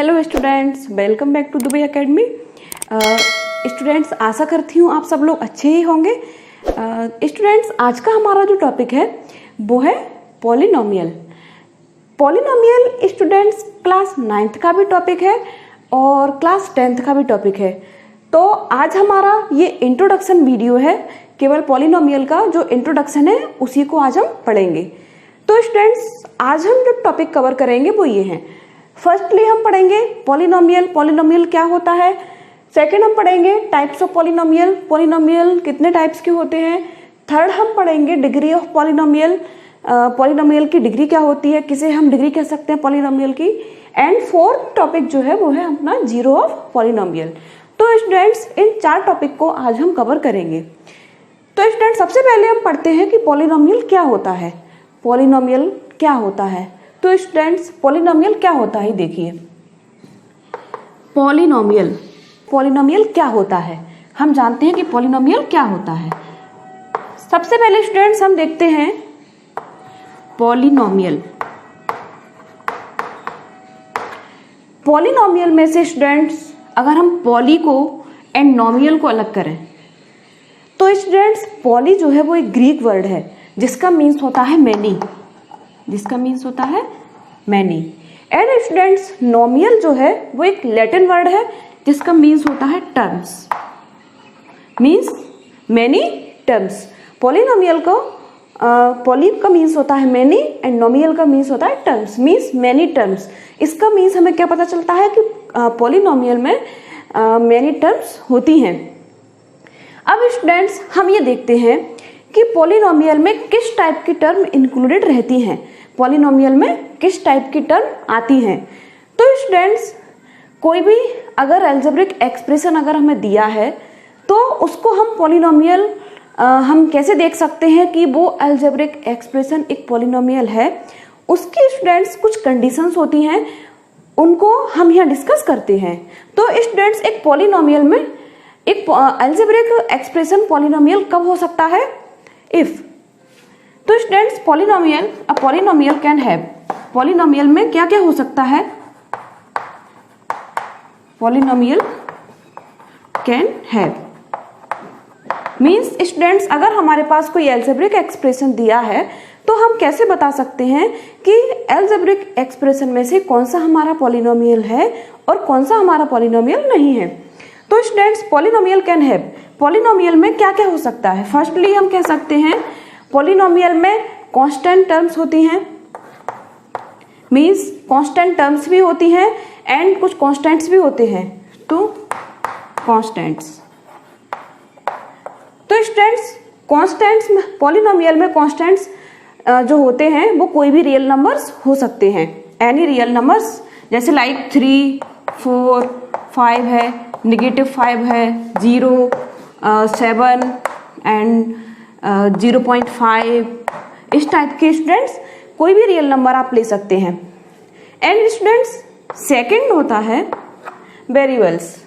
Hello students, welcome back to Dubai Academy. Students, आशा करती हूँ आप सब लोग अच्छे ही होंगे। स्टूडेंट्स, आज का हमारा जो टॉपिक है वो है polynomial. Polynomial students class 9th का भी टॉपिक है और क्लास 10th का भी टॉपिक है। तो आज हमारा ये इंट्रोडक्शन वीडियो है, केवल पॉलिनोमियल का जो इंट्रोडक्शन है उसी को आज हम पढ़ेंगे। तो स्टूडेंट्स, आज हम जो टॉपिक कवर करेंगे वो ये हैं। फर्स्टली हम पढ़ेंगे पॉलिनोमियल, पॉलिनोमियल क्या होता है। सेकंड हम पढ़ेंगे टाइप्स ऑफ पॉलिनोमियल, पॉलिनोमियल कितने टाइप्स के होते हैं। थर्ड हम पढ़ेंगे डिग्री ऑफ पॉलिनोमियल, पॉलिनोमियल की डिग्री क्या होती है, किसे हम डिग्री कह सकते हैं पॉलिनोमियल की। एंड फोर्थ टॉपिक जो है वो है अपना जीरो ऑफ पॉलिनोमियल। तो स्टूडेंट्स, इन 4 टॉपिक को आज हम कवर करेंगे। तो स्टूडेंट्स, सबसे पहले हम पढ़ते हैं कि पॉलिनोमियल क्या होता है। पॉलिनोमियल क्या होता है, तो स्टूडेंट्स पॉलिनोमियल क्या होता है देखिए। पॉलिनोमियल क्या होता है, हम जानते हैं कि पॉलिनोमियल क्या होता है। सबसे पहले स्टूडेंट्स हम देखते हैं पॉलिनोमियल। पॉलिनोमियल में से स्टूडेंट्स अगर हम पॉली को एंड नोमियल को अलग करें तो स्टूडेंट्स पॉली जो है वो एक ग्रीक वर्ड है जिसका मीन्स होता है मैनी, एंड स्टूडेंट्स नोमियल जो है वो एक लैटिन वर्ड है जिसका मीन्स होता है terms, means many terms. Polynomial को पॉली का मीन्स होता है मैनी एंड नोमियल का मीन्स होता है टर्म्स, मीन्स मैनी टर्म्स। इसका मीन्स हमें क्या पता चलता है कि पॉलिनोमियल में मैनी टर्म्स होती हैं। अब स्टूडेंट्स हम ये देखते हैं कि पॉलिनोमियल में किस टाइप की टर्म इंक्लूडेड रहती हैं, पॉलिनोमियल में किस टाइप की टर्म आती हैं। तो स्टूडेंट्स कोई भी अगर अलजेब्रिक एक्सप्रेशन अगर हमें दिया है तो उसको हम पॉलिनोमियल हम कैसे देख सकते हैं कि वो अलजेब्रिक एक्सप्रेशन एक पॉलिनोमियल है। उसकी स्टूडेंट्स कुछ कंडीशंस होती हैं, उनको हम यहाँ डिस्कस करते हैं। तो स्टूडेंट्स एक पॉलिनोमियल में एक अलजेब्रिक एक्सप्रेशन पॉलिनोमियल कब हो सकता है, इफ। तो students polynomial can have, polynomial में क्या क्या हो सकता है, polynomial can have means students अगर हमारे पास कोई अलजेब्रिक एक्सप्रेशन दिया है तो हम कैसे बता सकते हैं कि अलजेब्रिक एक्सप्रेशन में से कौन सा हमारा पॉलिनोमियल है और कौन सा हमारा पॉलिनोमियल नहीं है। तो students polynomial can have, polynomial में क्या क्या हो सकता है। फर्स्टली हम कह सकते हैं पॉलिनोमियल में कांस्टेंट टर्म्स होती हैं, मीन्स कांस्टेंट टर्म्स भी होती हैं एंड कुछ कांस्टेंट्स भी होते हैं। तो कांस्टेंट्स, तो स्टूडेंट्स कांस्टेंट्स पॉलिनोमियल में कांस्टेंट्स जो होते हैं वो कोई भी रियल नंबर्स हो सकते हैं, एनी रियल नंबर्स, जैसे लाइक 3, 4, 5 है, -5 है, 0, 7 एंड 0.5, इस टाइप के स्टूडेंट्स कोई भी रियल नंबर आप ले सकते हैं। एंड स्टूडेंट्स सेकंड होता है वेरिएबल्स,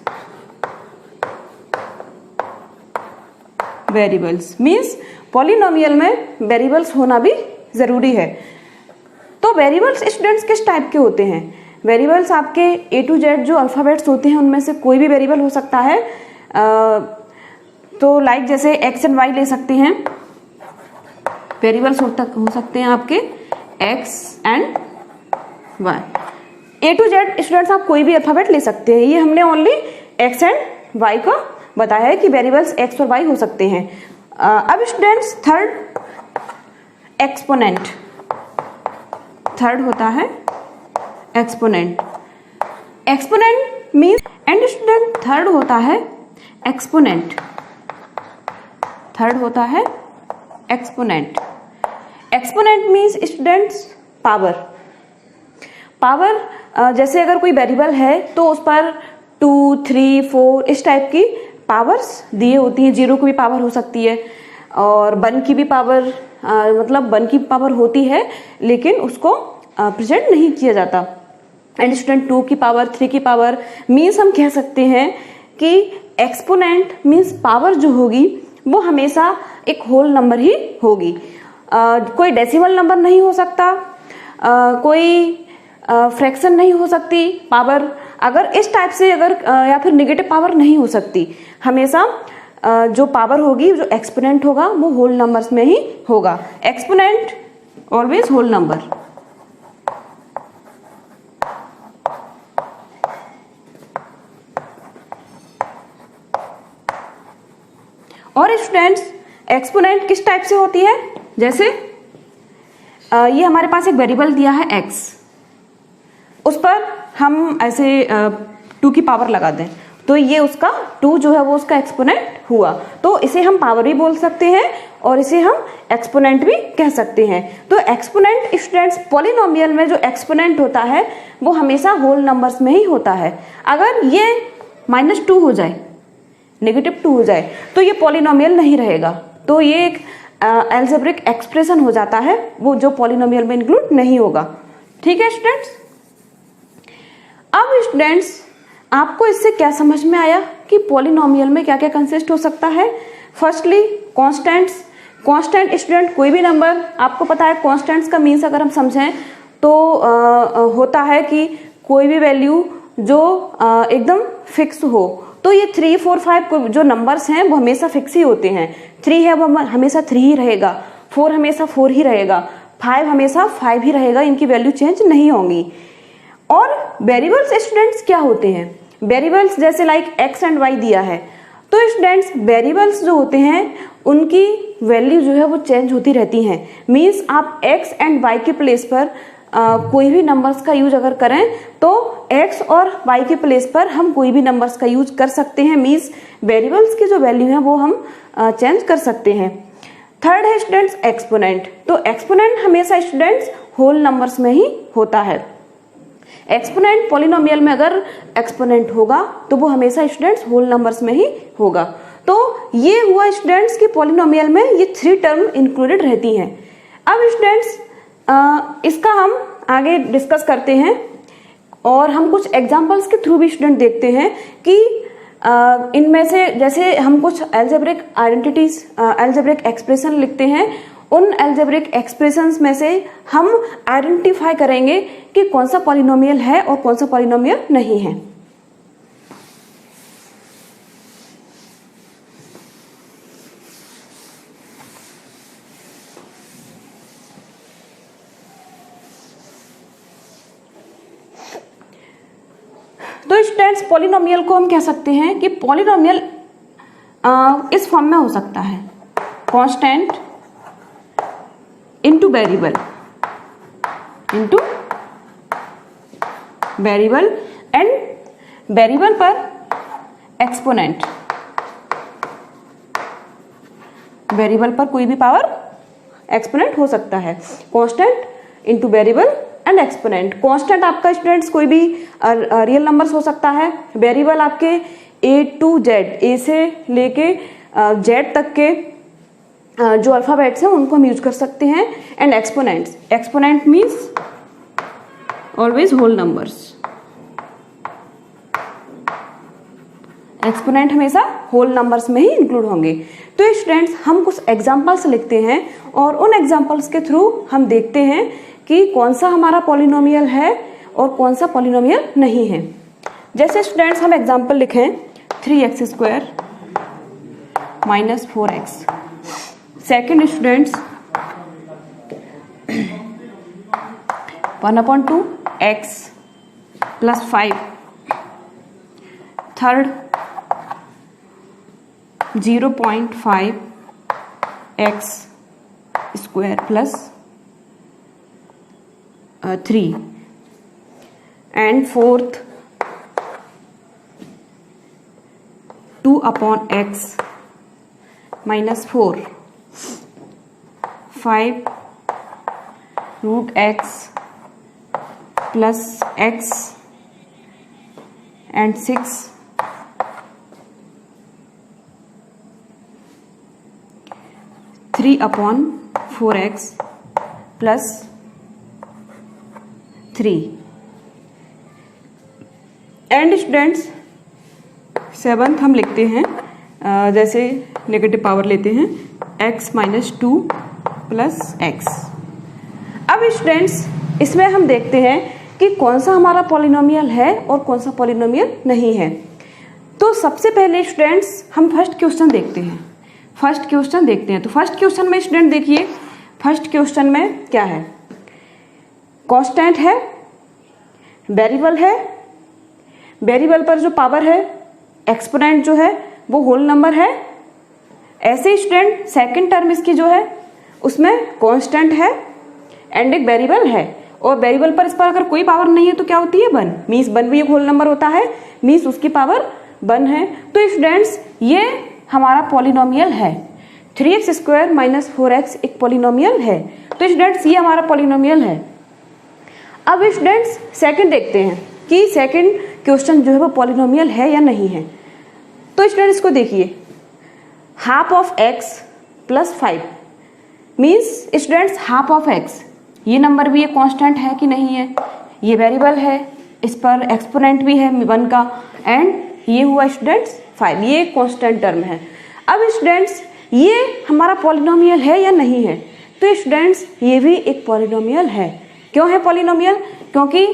मीन्स पॉलिनोमियल में वेरिएबल्स होना भी जरूरी है। तो वेरिएबल्स स्टूडेंट्स किस टाइप के होते हैं, वेरिएबल्स आपके A to Z जो अल्फाबेट्स होते हैं उनमें से कोई भी वेरिएबल हो सकता है। तो लाइक जैसे x एंड y ले सकते हैं, वेरिएबल्स हो सकते हैं आपके x and y। A to Z students आप कोई भी अल्फाबेट ले सकते हैं, ये हमने ओनली x एंड y का बताया है कि वेरिएबल्स x और y हो सकते हैं। अब स्टूडेंट्स थर्ड एक्सपोनेंट, थर्ड होता है exponent means, and student third होता है एक्सपोनेंट मीन्स स्टूडेंट्स पावर, जैसे अगर कोई वेरिएबल है तो उस पर 2, 3, 4 इस टाइप की पावर्स दिए होती हैं। 0 की भी पावर हो सकती है और 1 की भी पावर, मतलब 1 की पावर होती है लेकिन उसको प्रेजेंट नहीं किया जाता। एंड स्टूडेंट 2 की पावर, 3 की पावर मीन्स हम कह सकते हैं कि एक्सपोनेंट मीन्स पावर जो होगी वो हमेशा एक होल नंबर ही होगी, कोई डेसिमल नंबर नहीं हो सकता, कोई फ्रैक्शन नहीं हो सकती पावर। अगर इस टाइप से अगर या फिर नेगेटिव पावर नहीं हो सकती, हमेशा जो पावर होगी, जो एक्सपोनेंट होगा वो होल नंबर्स में ही होगा। Exponent always whole number. और स्टूडेंट्स एक्सपोनेंट किस टाइप से होती है, जैसे ये हमारे पास एक वेरिएबल दिया है x, उस पर हम ऐसे 2 की पावर लगा दें तो ये उसका 2 जो है वो उसका एक्सपोनेंट हुआ। तो इसे हम पावर भी बोल सकते हैं और इसे हम एक्सपोनेंट भी कह सकते हैं। तो एक्सपोनेंट स्टूडेंट्स पॉलिनोमियल में जो एक्सपोनेंट होता है वो हमेशा होल नंबर्स में ही होता है। अगर ये -2 हो जाए, -2 हो जाए तो ये पॉलिनोमियल नहीं रहेगा, तो ये एक अलजेब्रिक एक्सप्रेशन हो जाता है, वो जो पॉलिनोमियल में इंक्लूड नहीं होगा। ठीक है स्टूडेंट्स। अब स्टूडेंट्स आपको इससे क्या समझ में आया कि पॉलिनोमियल में क्या क्या कंसिस्ट हो सकता है। Firstly constants. कांस्टेंट स्टूडेंट कोई भी नंबर, आपको पता है कांस्टेंट्स का मीन्स अगर हम समझें तो होता है कि कोई भी वैल्यू जो एकदम फिक्स हो। तो ये 3, 4, 5 जो नंबर्स हैं वो हमेशा फिक्स ही होते हैं। 3 है वो हमेशा 3 ही रहेगा, 4 हमेशा 4 ही रहेगा, 5 हमेशा 5 ही रहेगा, इनकी वैल्यू चेंज नहीं होंगी। और वेरिएबल्स स्टूडेंट्स क्या होते हैं, वेरिएबल्स जैसे लाइक x एंड y दिया है, तो स्टूडेंट्स वेरिएबल्स जो होते हैं उनकी वैल्यू जो है वो चेंज होती रहती हैं। मीन्स आप x एंड y के प्लेस पर कोई भी नंबर्स का यूज अगर करें तो x और y के प्लेस पर हम कोई भी नंबर्स का यूज कर सकते हैं। मीन्स वेरिएबल्स की जो वैल्यू है वो हम चेंज कर सकते हैं। थर्ड है स्टूडेंट्स एक्सपोनेंट। तो एक्सपोनेंट हमेशा स्टूडेंट्स होल नंबर्स में ही होता है। एक्सपोनेंट पॉलिनोमियल में अगर एक्सपोनेंट होगा तो वो हमेशा स्टूडेंट्स होल नंबर्स में ही होगा। तो ये हुआ स्टूडेंट्स कि पॉलिनोमियल में ये 3 टर्म इंक्लूडेड रहती हैं। अब स्टूडेंट्स इसका हम आगे डिस्कस करते हैं और हम कुछ एग्जांपल्स के थ्रू भी स्टूडेंट देखते हैं कि इनमें से जैसे हम कुछ अलजेब्रिक आइडेंटिटीज, अलजेब्रिक एक्सप्रेशन लिखते हैं, उन अलजेब्रिक एक्सप्रेशंस में से हम आइडेंटिफाई करेंगे कि कौन सा पॉलिनोमियल है और कौन सा पॉलिनोमियल नहीं है। तो स्टूडेंट्स पॉलिनोमियल को हम कह सकते हैं कि पॉलिनोमियल इस फॉर्म में हो सकता है, constant into variable and variable पर एक्सपोनेंट, वेरिएबल पर कोई भी पावर एक्सपोनेंट हो सकता है। Constant into variable and exponent. Constant आपका स्टूडेंट्स कोई भी रियल नंबर्स हो सकता है। वेरिएबल आपके A to Z, A से लेके Z तक के जो अल्फाबेट्स हैं उनको हम यूज कर सकते हैं। And exponents, exponent means always whole numbers. Exponent हमेशा होल नंबर्स में ही इंक्लूड होंगे। तो स्टूडेंट्स हम कुछ एग्जांपल्स लिखते हैं और उन एग्जांपल्स के थ्रू हम देखते हैं कि कौन सा हमारा पॉलिनोमियल है और कौन सा पॉलिनोमियल नहीं है। जैसे स्टूडेंट्स हम एग्जांपल लिखें 3x² - 4x। Second students 1/2 x + 5। Third 0.5 x² + 3। And fourth 2/x - 4। 5 √x + x and 6 3/4x + 3। And students seventh हम लिखते हैं जैसे नेगेटिव पावर लेते हैं x - 2 + x। अब स्टूडेंट्स इसमें हम देखते हैं कि कौन सा हमारा पॉलिनोमियल है और कौन सा पॉलिनोमियल नहीं है। तो सबसे पहले स्टूडेंट्स हम फर्स्ट क्वेश्चन देखते हैं। तो फर्स्ट क्वेश्चन में स्टूडेंट देखिए, फर्स्ट क्वेश्चन में क्या है, कांस्टेंट है, वेरिएबल है, वेरिएबल पर जो पावर है, एक्सपोनेंट जो है वो होल नंबर है। ऐसे स्टूडेंट सेकंड टर्म इसकी जो है उसमें कांस्टेंट है एंड एक वेरिएबल है, और वेरिएबल पर इस पर अगर कोई पावर नहीं है तो क्या होती है, 1, मीन्स 1 भी एक होल नंबर होता है, मीन्स उसकी पावर 1 है। तो स्टूडेंट्स ये हमारा पॉलिनोमियल है, 3x² - 4x एक पॉलिनोमियल है। तो स्टूडेंट्स ये हमारा पॉलिनोमियल है। अब स्टूडेंट्स सेकंड देखते हैं कि सेकंड क्वेश्चन जो है वो पॉलिनोमियल है या नहीं है। तो स्टूडेंट्स इसको देखिए, half of x + 5 means students half of x, ये नंबर भी एक कांस्टेंट है कि नहीं है, ये वेरिएबल है, इस पर एक्सपोनेंट भी है 1 का, एंड ये हुआ स्टूडेंट्स 5, ये एक कांस्टेंट टर्म है। अब स्टूडेंट्स ये हमारा पॉलिनोमियल है या नहीं है। तो स्टूडेंट्स ये भी एक पॉलिनोमियल है। क्यों है पॉलिनोमियल, क्योंकि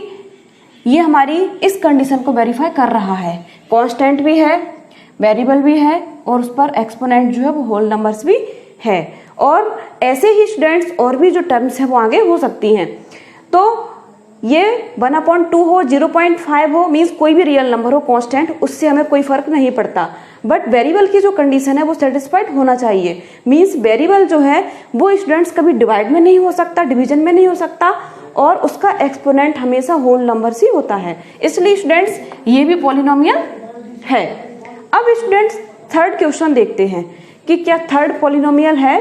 ये हमारी इस कंडीशन को वेरीफाई कर रहा है, कांस्टेंट भी है, वेरिएबल भी है, और उस पर एक्सपोनेंट जो है वो होल नंबर्स भी है। और ऐसे ही स्टूडेंट्स और भी जो टर्म्स है वो आगे हो सकती हैं। तो ये 1/2 हो, 0.5 हो, मीन्स कोई भी रियल नंबर हो कांस्टेंट, उससे हमें कोई फर्क नहीं पड़ता, बट वेरिएबल की जो कंडीशन है वो सेटिस्फाइड होना चाहिए। मीन्स वेरिएबल जो है वो स्टूडेंट्स कभी डिवाइड में नहीं हो सकता, डिवीजन में नहीं हो सकता, और उसका एक्सपोनेंट हमेशा होल नंबर ही होता है, इसलिए स्टूडेंट्स ये भी पॉलिनोमियल है। अब स्टूडेंट्स थर्ड क्वेश्चन देखते हैं कि क्या थर्ड पॉलिनोमियल है।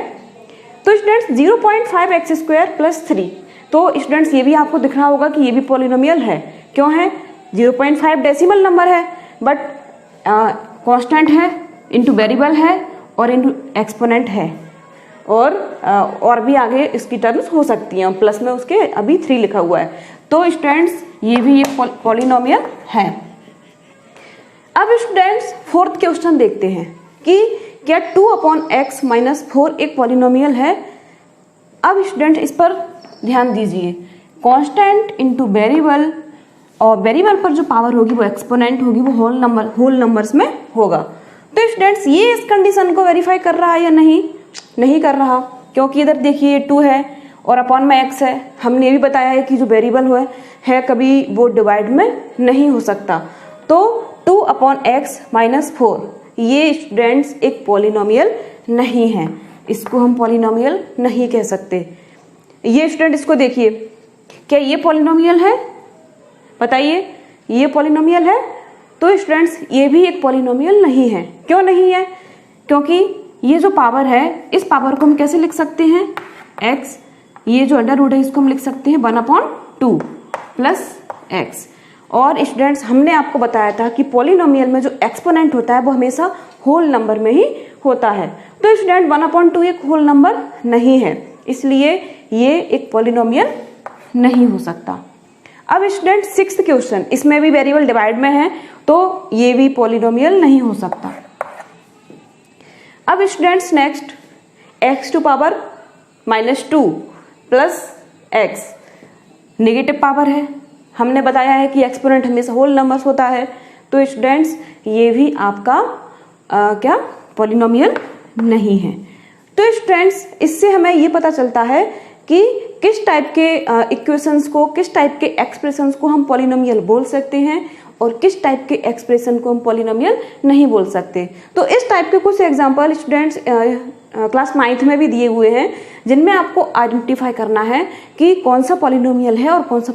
तो स्टूडेंट्स 0.5x² + 3, तो स्टूडेंट्स ये भी आपको दिख रहा होगा कि ये भी पॉलिनोमियल है। क्यों है, 0.5 डेसिमल नंबर है, बट कांस्टेंट है, इनटू वेरिएबल है, और इनटू एक्सपोनेंट है, और भी आगे इसकी टर्म्स हो सकती हैं, प्लस में उसके अभी 3 लिखा हुआ है। तो स्टूडेंट्स ये भी एक पॉलिनोमियल है। अब स्टूडेंट्स फोर्थ क्वेश्चन देखते हैं कि क्या 2/x - 4 एक पॉलिनोमियल है। अब स्टूडेंट इस पर ध्यान दीजिए, कांस्टेंट इनटू वेरिएबल, और वेरिएबल पर जो पावर होगी वो एक्सपोनेंट होगी, वो होल नंबर्स में होगा। तो स्टूडेंट्स ये इस कंडीशन को वेरीफाई कर रहा है या नहीं कर रहा, क्योंकि इधर देखिए 2 है और अपॉन में x है। हमने ये भी बताया है कि जो वेरिएबल है कभी वो डिवाइड में नहीं हो सकता। तो 2/x - 4 ये स्टूडेंट्स एक पॉलिनोमियल नहीं है, इसको हम पॉलिनोमियल नहीं कह सकते। ये स्टूडेंट इसको देखिए, क्या ये पॉलिनोमियल है, बताइए ये पॉलिनोमियल है। तो स्टूडेंट्स ये भी एक पॉलिनोमियल नहीं है। क्यों नहीं है, क्योंकि ये जो पावर है इस पावर को हम कैसे लिख सकते हैं, x, ये जो अंडर रूट है इसको हम लिख सकते हैं 1/2 + x। और स्टूडेंट्स हमने आपको बताया था कि पॉलिनोमियल में जो एक्सपोनेंट होता है वो हमेशा होल नंबर में ही होता है। तो स्टूडेंट 1/2 एक होल नंबर नहीं है, इसलिए ये एक पॉलिनोमियल नहीं हो सकता। अब स्टूडेंट सिक्स्थ क्वेश्चन, इसमें भी वेरिएबल डिवाइड में है, तो ये भी पॉलिनोमियल नहीं हो सकता। अब students next, x⁻² -2 + x negative power है। हमने बताया है कि एक्सपोनेंट हमेशा होल नंबर्स होता है। तो स्टूडेंट्स ये भी आपका क्या पॉलिनोमियल नहीं है। तो स्टूडेंट्स इससे हमें ये पता चलता है कि किस टाइप के इक्वेशंस को, किस टाइप के एक्सप्रेशंस को हम पॉलिनोमियल बोल सकते हैं और किस टाइप के एक्सप्रेशन को हम पॉलिनोमियल नहीं बोल सकते। तो इस टाइप के कुछ एग्जांपल स्टूडेंट्स क्लास 9th में भी दिए हुए हैं, जिनमें आपको आइडेंटिफाई करना है कि कौन सा पॉलिनोमियल है और कौन सा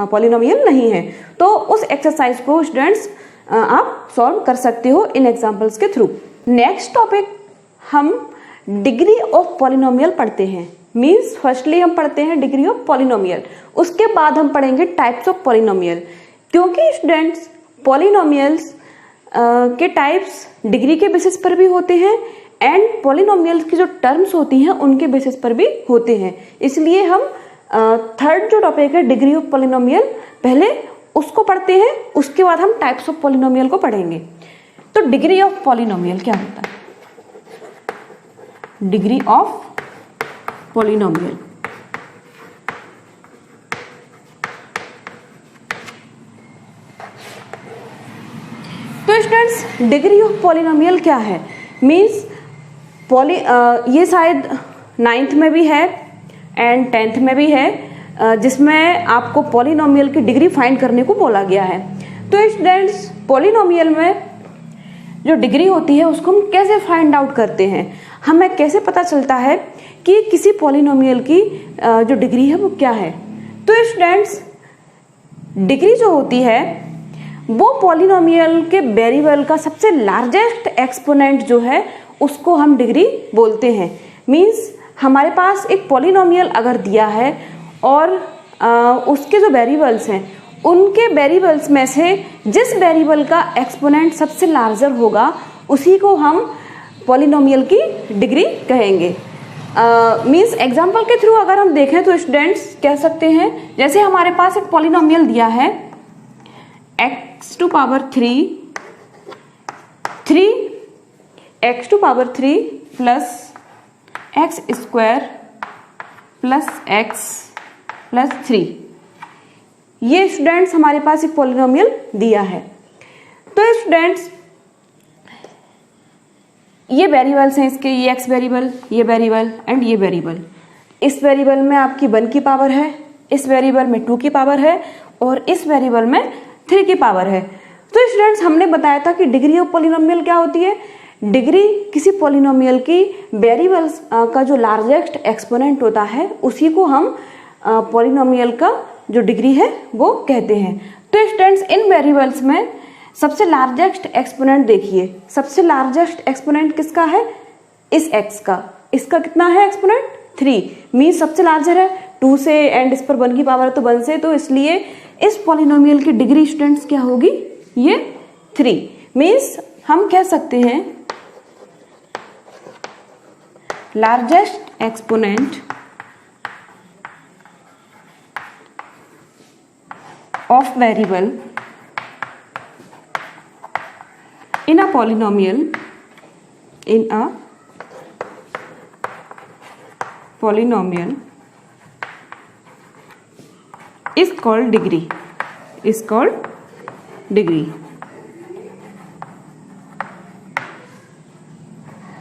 पॉलिनोमियल नहीं है। तो उस एक्सरसाइज को स्टूडेंट्स आप सॉल्व कर सकते हो इन एग्जांपल्स के थ्रू। नेक्स्ट टॉपिक हम डिग्री ऑफ पॉलिनोमियल पढ़ते हैं। मीन्स फर्स्टली हम पढ़ते हैं डिग्री ऑफ पॉलिनोमियल, उसके बाद हम पढ़ेंगे टाइप्स ऑफ पॉलिनोमियल। क्योंकि स्टूडेंट्स पॉलिनोमियल्स के टाइप्स डिग्री के बेसिस पर भी होते हैं एंड पॉलिनोमियल्स की जो टर्म्स होती हैं उनके बेसिस पर भी होते हैं। इसलिए हम थर्ड जो टॉपिक है डिग्री ऑफ पॉलिनोमियल, पहले उसको पढ़ते हैं, उसके बाद हम टाइप्स ऑफ पॉलिनोमियल को पढ़ेंगे। तो डिग्री ऑफ पॉलिनोमियल क्या होता है? डिग्री ऑफ पॉलिनोमियल तो स्टूडेंट्स डिग्री ऑफ पॉलिनोमियल क्या है, मीन्स ये शायद 9th में भी है एंड 10th में भी है, जिसमें आपको पॉलिनोमियल की डिग्री फाइंड करने को बोला गया है। तो स्टूडेंट्स पॉलिनोमियल में जो डिग्री होती है उसको हम कैसे फाइंड आउट करते हैं, हमें कैसे पता चलता है कि किसी पॉलिनोमियल की जो डिग्री है वो क्या है। तो स्टूडेंट्स डिग्री जो होती है वो पॉलिनोमियल के वेरिएबल का सबसे लार्जेस्ट एक्सपोनेंट जो है उसको हम डिग्री बोलते हैं। मीन्स हमारे पास एक पॉलिनोमियल अगर दिया है और उसके जो वेरिएबल्स हैं उनके वेरिएबल्स में से जिस वेरिएबल का एक्सपोनेंट सबसे लार्जर होगा उसी को हम पॉलिनोमियल की डिग्री कहेंगे। मीन्स एग्जाम्पल के थ्रू अगर हम देखें तो स्टूडेंट्स कह सकते हैं, जैसे हमारे पास एक पॉलिनोमियल दिया है x to power 3 plus x square plus x plus 3। ये स्टूडेंट्स हमारे पास एक पॉलिनोमियल दिया है। तो स्टूडेंट्स ये वेरिएबल्स हैं इसके, ये x वेरिएबल, ये वेरिएबल एंड ये वेरिएबल। इस वेरिएबल में आपकी 1 की पावर है, इस वेरिएबल में 2 की पावर है और इस वेरिएबल में 3 की पावर है। तो स्टूडेंट्स हमने बताया था कि डिग्री ऑफ पॉलिनोमियल क्या होती है। डिग्री किसी पॉलिनोमियल की वेरिएबल्स का जो लार्जेस्ट एक्सपोनेंट होता है उसी को हम पॉलिनोमियल का जो डिग्री है वो कहते हैं। तो स्टूडेंट्स इन वेरिएबल्स में सबसे लार्जेस्ट एक्सपोनेंट देखिए, सबसे लार्जेस्ट एक्सपोनेंट किसका है, इस x का। इसका कितना है एक्सपोनेंट 3, मीन्स सबसे लार्जर है 2 से एंड इस पर 1 की पावर है तो 1 से, तो इसलिए इस पॉलिनोमियल की डिग्री स्टूडेंट्स क्या होगी, ये 3। मीन्स हम कह सकते हैं largest exponent of variable in a polynomial is called degree,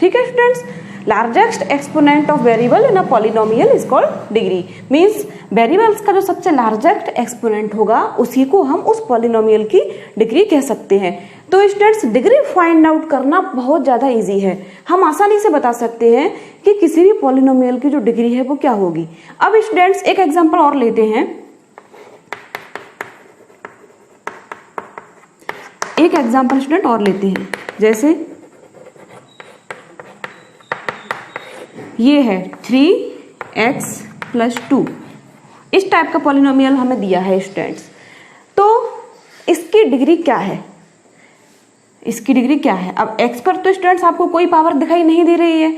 ठीक है students. Largest exponent of variable in a polynomial is called degree. Means variables का जो सबसे लार्जेस्ट एक्सपोनेंट होगा उसी को हम उस पॉलिनोमियल की डिग्री कह सकते हैं। तो स्टूडेंट्स डिग्री फाइंड आउट करना बहुत ज़्यादा इजी है, हम आसानी से बता सकते हैं कि किसी भी पॉलिनोमियल की जो डिग्री है वो क्या होगी। अब स्टूडेंट्स एक एग्जाम्पल और लेते हैं, एक एग्जाम्पल स्टूडेंट और लेते हैं, जैसे ये है 3x प्लस 2, इस टाइप का पॉलिनोमियल हमें दिया है स्टूडेंट्स। तो इसकी डिग्री क्या है, इसकी डिग्री क्या है। अब x पर तो स्टूडेंट्स आपको कोई पावर दिखाई नहीं दे रही है,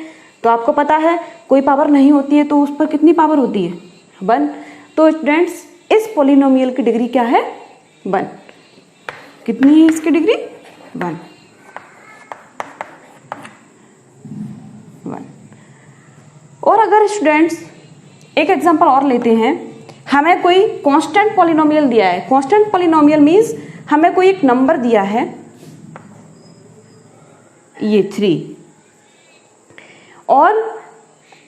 तो आपको पता है कोई पावर नहीं होती है तो उस पर कितनी पावर होती है, 1। तो स्टूडेंट्स इस पॉलिनोमियल की डिग्री क्या है, 1। कितनी है इसकी डिग्री, 1। और अगर स्टूडेंट्स एक एग्जांपल और लेते हैं, हमें कोई कांस्टेंट पॉलिनोमियल दिया है। कांस्टेंट पॉलिनोमियल मींस हमें कोई एक नंबर दिया है, ये 3, और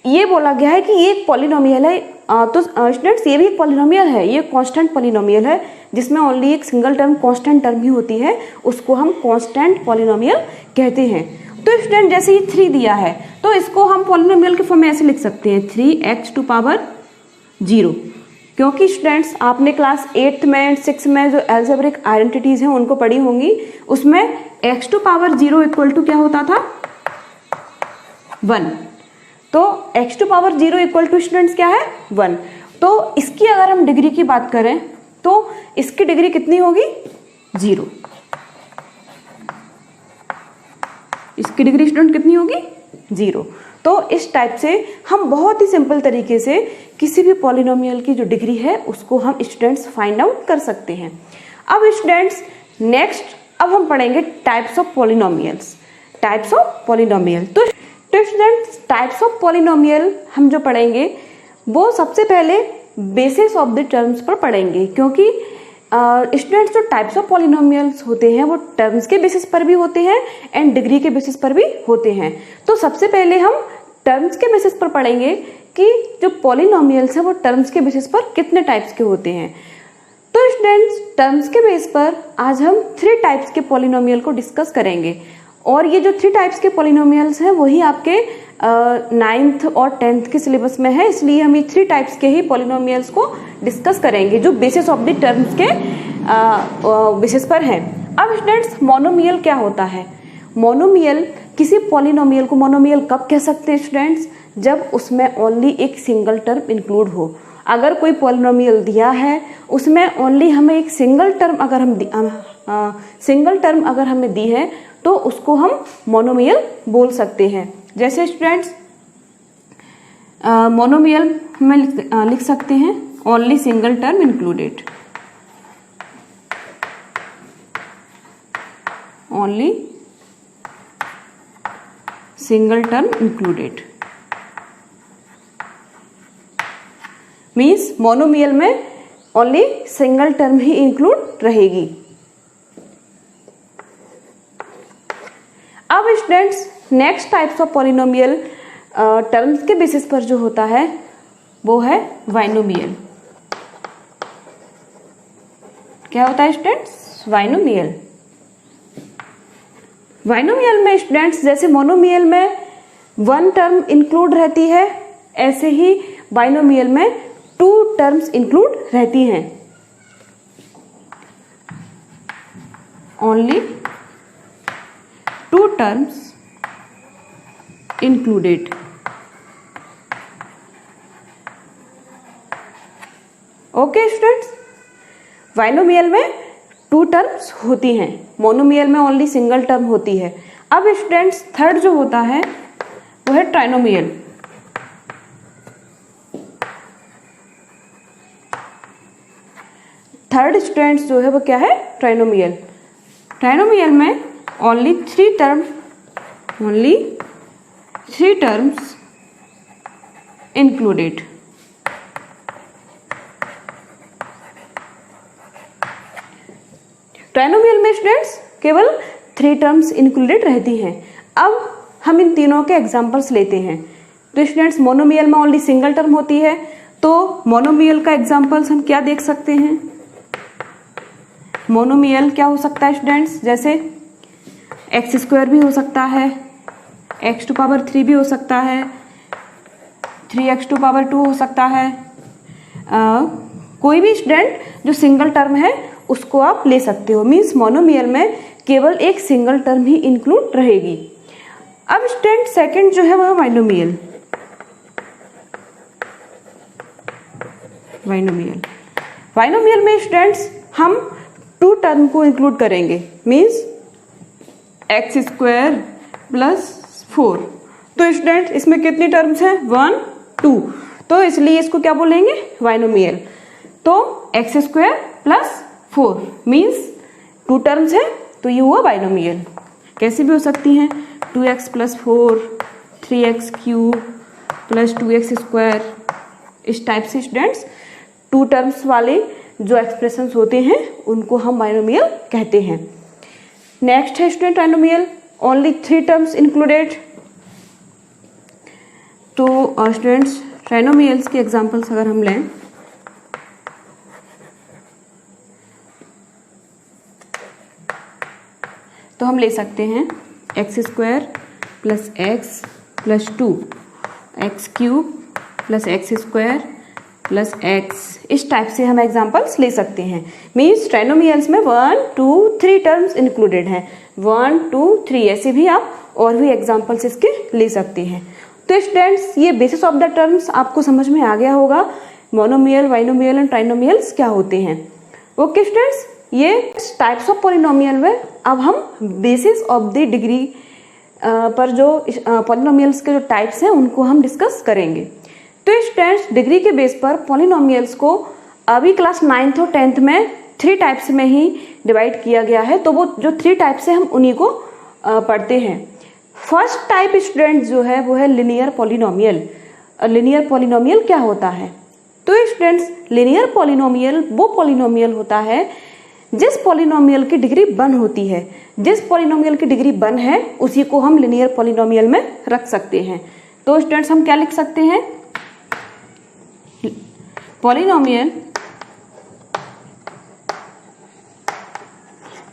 ये बोला गया है कि ये एक पॉलिनोमियल है। तो स्टूडेंट्स ये भी एक पॉलिनोमियल है, ये कांस्टेंट पॉलिनोमियल है जिसमें ओनली एक सिंगल टर्म कांस्टेंट टर्म ही होती है, उसको हम कांस्टेंट पॉलिनोमियल कहते हैं। तो स्टूडेंट जैसे ये 3 दिया है तो इसको हम पॉलिनोमियल के फॉर्म में ऐसे लिख सकते हैं 3x टू पावर 0, क्योंकि स्टूडेंट्स आपने क्लास 8th में 6 में जो एल्जेब्रिक आइडेंटिटीज हैं उनको पढ़ी होंगी, उसमें x to power 0 equal to क्या होता था, 1। तो x to power 0 equal to students क्या है, 1। तो इसकी अगर हम डिग्री की बात करें तो इसकी डिग्री कितनी होगी, 0। इसकी डिग्री स्टूडेंट कितनी होगी, 0। तो इस टाइप से हम बहुत ही सिंपल तरीके से किसी भी पॉलिनोमियल की जो डिग्री है उसको हम स्टूडेंट्स फाइंड आउट कर सकते हैं। अब स्टूडेंट्स नेक्स्ट अब हम पढ़ेंगे types of polynomials. Types of polynomial, तो स्टूडेंट्स टाइप्स ऑफ पॉलिनोमियल हम जो पढ़ेंगे वो सबसे पहले बेसिस ऑफ द टर्म्स पर पढ़ेंगे, क्योंकि स्टूडेंट्स जो टाइप्स ऑफ पॉलिनोमियल्स होते हैं वो टर्म्स के बेसिस पर भी होते हैं एंड डिग्री के बेसिस पर भी होते हैं। तो सबसे पहले हम टर्म्स के बेसिस पर पढ़ेंगे कि जो पॉलिनोमियल्स हैं वो टर्म्स के बेसिस पर कितने टाइप्स के होते हैं। तो स्टूडेंट्स टर्म्स के बेस पर आज हम 3 टाइप्स के पॉलिनोमियल को डिस्कस करेंगे और ये जो 3 टाइप्स के पॉलिनोमियल्स हैं वही आपके 9th और 10th के सिलेबस में है, इसलिए हम ये 3 टाइप्स के ही पॉलिनोमियल्स को डिस्कस करेंगे जो बेसिस ऑफ द टर्म्स के बेसिस पर हैं। अब स्टूडेंट्स मोनोमियल क्या होता है? मोनोमियल किसी पॉलिनोमियल को मोनोमियल कब कह सकते हैं स्टूडेंट्स? जब उसमें ओनली एक सिंगल टर्म इंक्लूड हो। अगर कोई पॉलिनोमियल दिया है उसमें ओनली हमें एक सिंगल टर्म अगर हमें दी है तो उसको हम मोनोमियल बोल सकते हैं। जैसे स्टूडेंट्स मोनोमियल में लिख सकते हैं only single term included, only single term included means monomial में ओनली सिंगल टर्म ही इंक्लूड रहेगी। अब students next types of polynomial terms के बेसिस पर जो होता है वो है बाइनोमियल। क्या होता है स्टूडेंट्स? बाइनोमियल। बाइनोमियल में स्टूडेंट्स जैसे मोनोमियल में 1 टर्म इंक्लूड रहती है, ऐसे ही बाइनोमियल में 2 टर्म्स इंक्लूड रहती हैं। Only 2 terms included. Okay students, binomial में 2 टर्म्स होती हैं, मोनोमियल में ओनली सिंगल टर्म होती है। अब स्टूडेंट्स थर्ड जो होता है वो है ट्राइनोमियल। थर्ड स्टूडेंट्स जो है वो क्या है? ट्राइनोमियल। ट्राइनोमियल में ओनली 3 टर्म्स इंक्लूडेड। ट्राइनोमियल में स्टूडेंट्स केवल 3 टर्म्स इंक्लूडेड रहती हैं। अब हम इन तीनों के एग्जांपल्स लेते हैं। तो स्टूडेंट्स मोनोमियल में ओनली सिंगल टर्म होती है, तो मोनोमियल का एग्जांपल्स हम क्या देख सकते हैं? मोनोमियल क्या हो सकता है स्टूडेंट्स? जैसे x² भी हो सकता है, x⁻³ भी हो सकता है, 3x⁻² हो सकता है। कोई भी स्टूडेंट जो सिंगल टर्म है उसको आप ले सकते हो। मीन्स मोनोमियल में केवल एक सिंगल टर्म ही इंक्लूड रहेगी। अब स्टूडेंट सेकंड जो है वह बाइनोमियल। बाइनोमियल में स्टूडेंट्स हम 2 टर्म को इंक्लूड करेंगे, मीन्स x² + 4। तो स्टूडेंट इसमें कितनी टर्म्स हैं? 1, 2, तो इसलिए इसको क्या बोलेंगे? बाइनोमियल। तो x² + 4 मीन्स 2 टर्म्स है, तो ये हुआ बाइनोमियल। कैसे भी हो सकती हैं? 2x + 4, 3x³ + 2x²। इस टाइप से स्टूडेंट्स 2 टर्म्स वाले जो एक्सप्रेशंस होते हैं उनको हम बाइनोमियल कहते हैं। नेक्स्ट है student trinomial, only 3 terms included. तो स्टूडेंट्स ट्राइनोमियल्स के एग्जांपल्स अगर हम लें तो हम ले सकते हैं x² + x + 2, x³ + x² + x। इस टाइप से हम एग्जांपल्स ले सकते हैं। मीन्स ट्राइनोमियल्स में 1, 2, 3 टर्म्स इंक्लूडेड हैं। 1, 2, 3 ऐसे भी आप और भी एग्जांपल्स इसके ले सकते हैं। तो स्टूडेंट्स ये बेसिस ऑफ द टर्म्स आपको समझ में आ गया होगा। मोनोमियल, बाइनोमियल एंड ट्राइनोमियल्स क्या होते हैं। ओके स्टूडेंट्स, ये टाइप्स ऑफ पॉलिनोमियल में अब हम बेसिस ऑफ द डिग्री पर जो पॉलिनोमियल्स के जो टाइप्स हैं उनको हम डिस्कस करेंगे। तो स्टूडेंट्स डिग्री के बेस पर पॉलिनोमियल्स को अभी क्लास 9th और 10th में 3 टाइप्स में ही डिवाइड किया गया है। तो वो जो 3 टाइप्स है हम उन्हीं को पढ़ते हैं। फर्स्ट टाइप स्टूडेंट जो है वो है लिनियर पॉलिनोमियल। लिनियर पॉलिनोमियल क्या होता है? तो स्टूडेंट्स लीनियर पॉलिनोमियल वो पॉलिनोमियल होता है जिस पॉलिनोमियल की डिग्री 1 होती है। जिस पॉलिनोमियल की डिग्री 1 है उसी को हम लीनियर पॉलिनोमियल में रख सकते हैं। तो स्टूडेंट्स हम क्या लिख सकते हैं, polynomial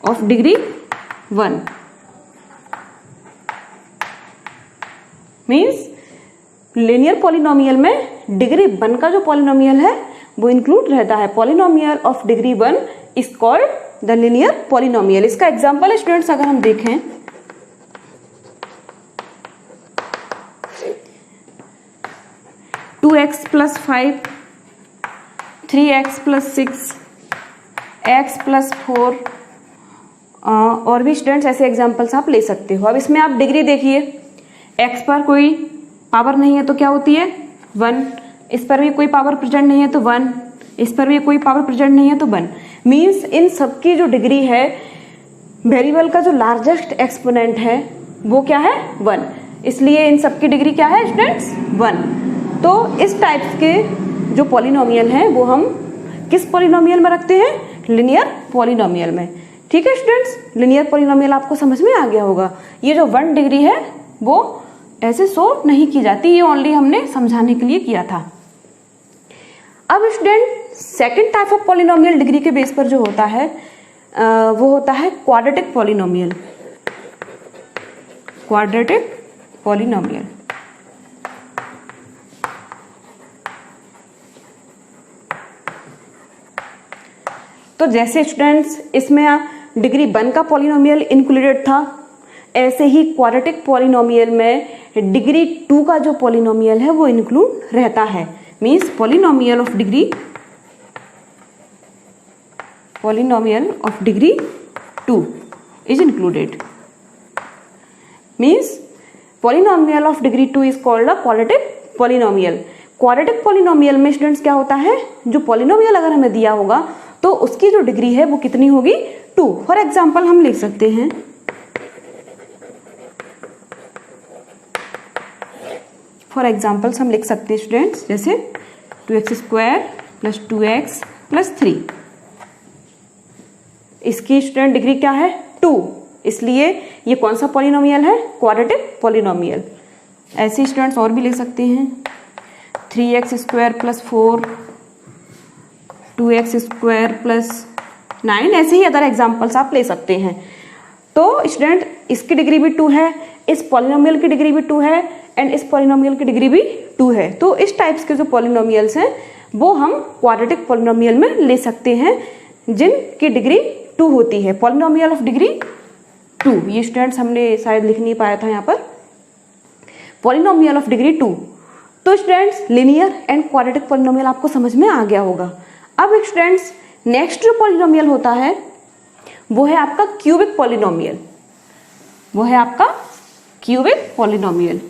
of degree 1 means linear polynomial में डिग्री 1 का जो पॉलिनोमियल है वो इंक्लूड रहता है। Polynomial of degree 1 is called the linear polynomial. इसका एग्जांपल स्टूडेंट्स अगर हम देखें, two x plus 5, 3x plus 6, x plus 4 और भी स्टूडेंट्स ऐसे एग्जाम्पल्स आप ले सकते हो। अब इसमें आप डिग्री देखिए, x पर कोई पावर नहीं है तो क्या होती है 1, इस पर भी कोई पावर प्रेजेंट नहीं है तो 1, इस पर भी कोई पावर प्रेजेंट नहीं है तो 1। मीन्स इन सबकी जो डिग्री है, वेरिएबल का जो लार्जेस्ट एक्सपोनेंट है वो क्या है 1, इसलिए इन सबकी डिग्री क्या है स्टूडेंट्स 1। तो इस टाइप्स के जो पॉलिनोमियल हैं वो हम किस पॉलिनोमियल में रखते हैं, लीनियर पॉलिनोमियल में। ठीक है स्टूडेंट्स, लीनियर पॉलिनोमियल आपको समझ में आ गया होगा। ये जो 1 डिग्री है वो ऐसे शो नहीं की जाती, ये ओनली हमने समझाने के लिए किया था। अब student second type of polynomial degree के बेस पर जो होता है वो होता है क्वाड्रेटिक पॉलिनोमियल। क्वाड्रेटिक पॉलिनोमियल तो जैसे स्टूडेंट्स इसमें डिग्री 1 का पॉलिनोमियल इंक्लूडेड था, ऐसे ही क्वाड्रेटिक पॉलिनोमियल में डिग्री 2 का जो पॉलिनोमियल है वो इंक्लूड रहता है। Means polynomial of degree 2 is included. Means polynomial of degree 2 is called a quadratic polynomial. Quadratic polynomial में स्टूडेंट्स क्या होता है, जो पॉलिनोमियल अगर हमें दिया होगा तो उसकी जो डिग्री है वो कितनी होगी 2। फॉर एग्जाम्पल हम लिख सकते हैं हम लिख सकते हैं स्टूडेंट्स जैसे 2x square plus 2x plus 3। इसकी स्टूडेंट डिग्री क्या है 2, इसलिए ये कौन सा पॉलिनोमियल है, क्वाड्रेटिक पॉलिनोमियल। ऐसे स्टूडेंट्स और भी ले सकते हैं 3x square plus 4, 2x square plus 9, ऐसे ही अदर एग्जाम्पल्स आप ले सकते हैं। तो स्टूडेंट इसकी डिग्री भी 2 है, इस पॉलिनोमियल की डिग्री भी 2 है एंड इस पॉलिनोमियल की डिग्री भी 2 है। तो इस टाइप्स के जो पॉलिनोमियल्स हैं वो हम क्वाड्रेटिक पॉलिनोमियल में ले सकते हैं जिनकी डिग्री 2 होती है। पॉलिनोमियल ऑफ डिग्री 2, ये स्टूडेंट्स हमने शायद लिख नहीं पाया था यहाँ पर, पॉलिनोमियल ऑफ डिग्री 2। तो students linear and quadratic polynomial आपको समझ में आ गया होगा। अब स्टूडेंट्स नेक्स्ट जो पॉलिनोमियल होता है वो है आपका क्यूबिक पॉलिनोमियल। वो है आपका क्यूबिक पॉलिनोमियल।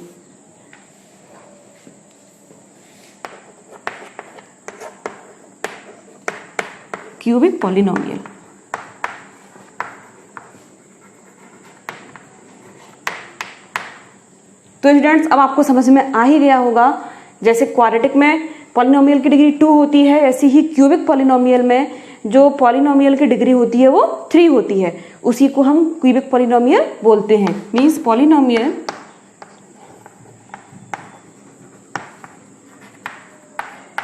क्यूबिक पॉलिनोमियल तो स्टूडेंट्स अब आपको समझ में आ ही गया होगा, जैसे क्वाड्रेटिक में पॉलिनोमियल की डिग्री 2 होती है, ऐसी ही क्यूबिक पॉलिनोमियल में जो पॉलिनोमियल की डिग्री होती है वो 3 होती है, उसी को हम क्यूबिक पॉलिनोमियल बोलते हैं। Means polynomial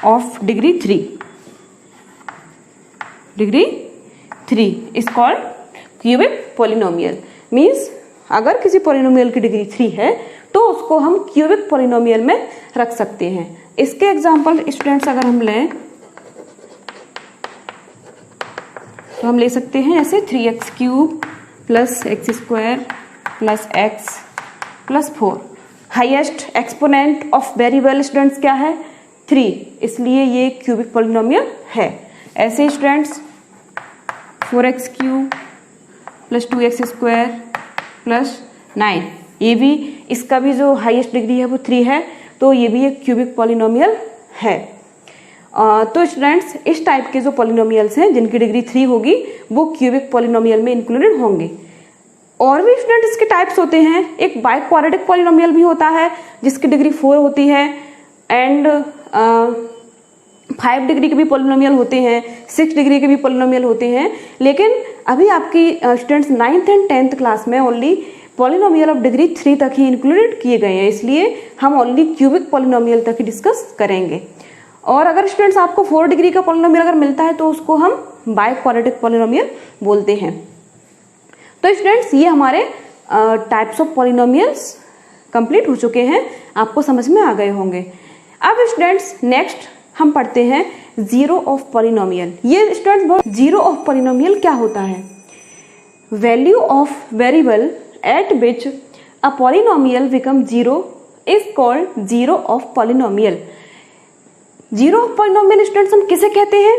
of degree 3 is called cubic polynomial. Means अगर किसी पॉलिनोमियल की डिग्री 3 है तो उसको हम क्यूबिक पॉलिनोमियल में रख सकते हैं। इसके एग्जाम्पल स्टूडेंट्स अगर हम लें तो हम ले सकते हैं ऐसे 3x cube plus x square plus x plus 4। Highest exponent of variable students क्या है 3, इसलिए ये क्यूबिक पॉलिनोमियल है। ऐसे students 4x cube plus 2x square plus 9, ये भी इसका भी जो हाईएस्ट डिग्री है वो 3 है, तो ये भी एक क्यूबिक पॉलिनोमियल है। तो स्टूडेंट्स इस टाइप के जो पॉलिनोमियल्स हैं जिनकी डिग्री 3 होगी वो क्यूबिक पॉलिनोमियल में इंक्लूडेड होंगे। और भी स्टूडेंट इसके टाइप्स होते हैं, एक बाई क्वाड्रेटिक पॉलिनोमियल भी होता है जिसकी डिग्री 4 होती है एंड 5 डिग्री के भी पॉलिनोमियल होते हैं, 6 डिग्री के भी पॉलिनोमियल होते हैं, लेकिन अभी आपकी students 9th and 10th class में ओनली पॉलिनोमियल ऑफ डिग्री 3 तक ही इंक्लूडेड किए गए हैं, इसलिए हम ओनली क्यूबिक पॉलिनोमियल तक ही डिस्कस करेंगे। और अगर स्टूडेंट्स आपको 4 डिग्री का पॉलिनोमियल अगर मिलता है तो उसको हम बाइक्वाड्रेटिक पॉलिनोमियल बोलते हैं। तो स्टूडेंट्स ये हमारे टाइप्स ऑफ पॉलिनोमियल्स कंप्लीट हो चुके हैं, आपको समझ में आ गए होंगे। अब स्टूडेंट्स नेक्स्ट हम पढ़ते हैं जीरो ऑफ पॉलिनोमियल। ये स्टूडेंट्स बहुत, जीरो ऑफ पॉलिनोमियल क्या होता है? Value of variable eight which a polynomial become zero is called zero of polynomial. Zero of polynomial students हम किसे कहते हैं?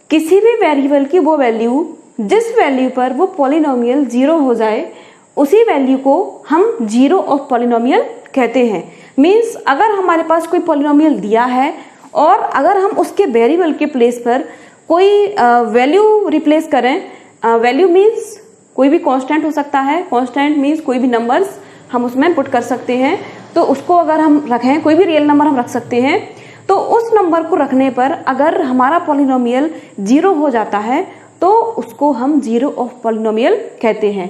किसी भी वेरिएबल की वो वैल्यू जिस वैल्यू पर वो पॉलिनोमियल जीरो हो जाए, उसी वैल्यू को हम जीरो ऑफ पॉलिनोमियल कहते हैं। मीन्स अगर हमारे पास कोई पॉलिनोमियल दिया है और अगर हम उसके वेरिएबल के प्लेस पर कोई वैल्यू रिप्लेस करें, वैल्यू मीन्स कोई भी कांस्टेंट हो सकता है, कांस्टेंट मीन्स कोई भी नंबर्स हम उसमें पुट कर सकते हैं, तो उसको अगर हम रखें, कोई भी रियल नंबर हम रख सकते हैं, तो उस नंबर को रखने पर अगर हमारा पॉलिनोमियल जीरो हो जाता है तो उसको हम जीरो ऑफ पॉलिनोमियल कहते हैं।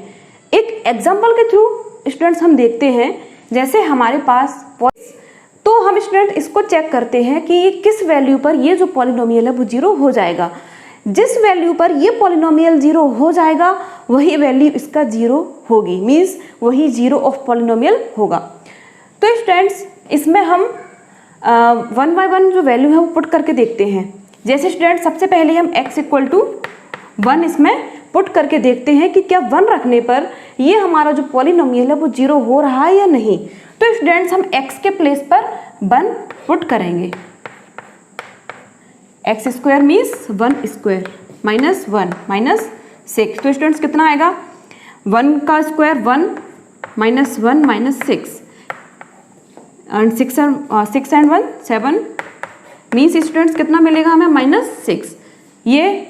एक एग्जाम्पल के थ्रू स्टूडेंट्स हम देखते हैं, जैसे हमारे पास, तो हम स्टूडेंट इसको चेक करते हैं कि ये किस वैल्यू पर ये जो पॉलिनोमियल है वो जीरो हो जाएगा। जिस वैल्यू पर ये पॉलिनोमियल जीरो हो जाएगा वही वैल्यू इसका जीरो होगी, मीन्स वही जीरो ऑफ पॉलिनोमियल होगा। तो स्टूडेंट्स इसमें हम वन बाय वन जो वैल्यू है वो पुट करके देखते हैं। जैसे स्टूडेंट सबसे पहले हम x इक्वल टू 1 इसमें पुट करके देखते हैं कि क्या 1 रखने पर ये हमारा जो पॉलिनोमियल है वो जीरो हो रहा है या नहीं। तो स्टूडेंट्स हम x के प्लेस पर 1 पुट करेंगे। x square means 1 square minus 1 minus 6, तो स्टूडेंट्स कितना आएगा? 1 का square 1 minus 1 minus 6 and 6 and 1 7, means students कितना मिलेगा हमें? -6। ये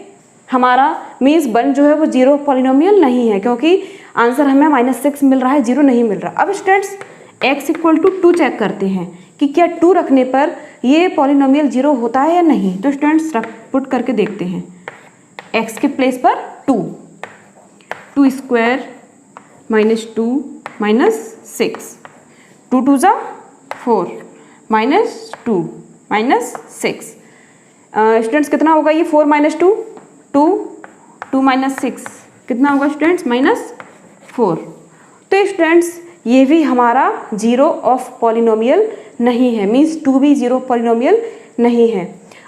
हमारा मीन्स 1 जो है वो जीरो पॉलिनोमियल नहीं है, क्योंकि आंसर हमें -6 मिल रहा है, जीरो नहीं मिल रहा। अब students x equal to 2 check करते हैं कि क्या 2 रखने पर ये पॉलिनोमियल जीरो होता है या नहीं। तो स्टूडेंट्स पुट करके देखते हैं। x के प्लेस पर 2 स्क्वायर माइनस 2 माइनस 6, 2 2 जा 4 माइनस 2 माइनस 6, स्टूडेंट्स कितना होगा ये? 4 माइनस 2 2 माइनस 6 कितना होगा स्टूडेंट्स? -4। तो स्टूडेंट्स ये भी हमारा जीरो ऑफ पॉलिनोमियल नहीं है, मीन्स 2 भी जीरो पॉलिनोमियल नहीं है।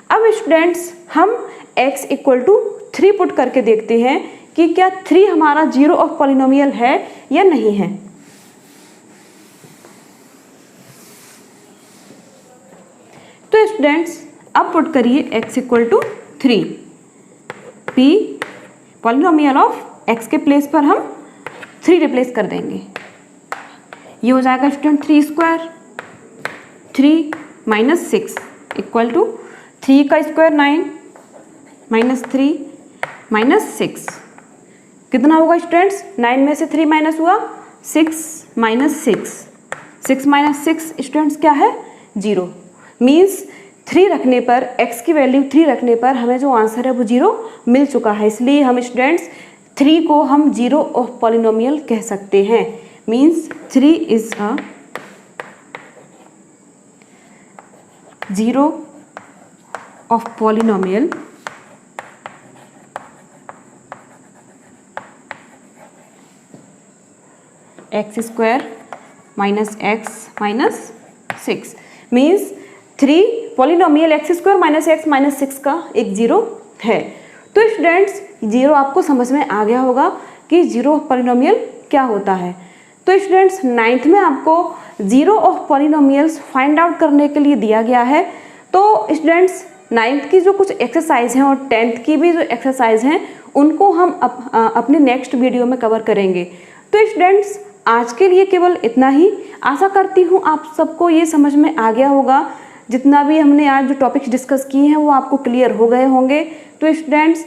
अब स्टूडेंट्स हम x इक्वल टू 3 पुट करके देखते हैं कि क्या 3 हमारा जीरो ऑफ पॉलिनोमियल है या नहीं है। तो स्टूडेंट्स अब पुट करिए x equal to 3, p polynomial of x के प्लेस पर हम 3 रिप्लेस कर देंगे। ये हो जाएगा student 3 square 3 minus 6 equal to 3 का स्क्वायर 9 माइनस 3 माइनस 6, कितना होगा स्टूडेंट्स? 9 में से 3 माइनस हुआ 6 माइनस 6 माइनस 6 स्टूडेंट्स क्या है? 0। मीन्स 3 रखने पर x की वैल्यू 3 रखने पर हमें जो आंसर है वो 0 मिल चुका है, इसलिए हम स्टूडेंट्स 3 को हम जीरो ऑफ पॉलिनोमियल कह सकते हैं। Means 3 is a zero of polynomial x square minus x minus 6, means 3 polynomial x square minus x minus 6 का एक जीरो है। तो स्टूडेंट्स जीरो आपको समझ में आ गया होगा कि जीरो ऑफ पॉलिनोमियल क्या होता है। तो स्टूडेंट्स 9th में आपको zero of polynomials find out करने के लिए दिया गया है। तो स्टूडेंट्स 9th की जो कुछ एक्सरसाइज हैं और 10th की भी जो एक्सरसाइज हैं उनको हम अपने नेक्स्ट वीडियो में कवर करेंगे। तो स्टूडेंट्स आज के लिए केवल इतना ही। आशा करती हूँ आप सबको ये समझ में आ गया होगा, जितना भी हमने आज जो टॉपिक्स डिस्कस किए हैं वो आपको क्लियर हो गए होंगे। तो स्टूडेंट्स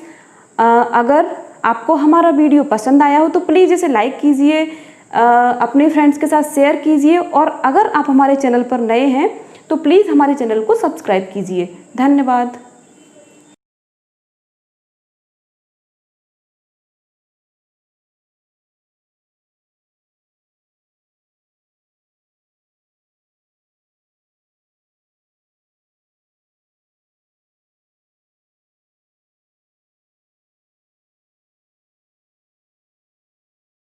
अगर आपको हमारा वीडियो पसंद आया हो तो प्लीज़ इसे लाइक कीजिए, अपने फ्रेंड्स के साथ शेयर कीजिए, और अगर आप हमारे चैनल पर नए हैं तो प्लीज़ हमारे चैनल को सब्सक्राइब कीजिए। धन्यवाद।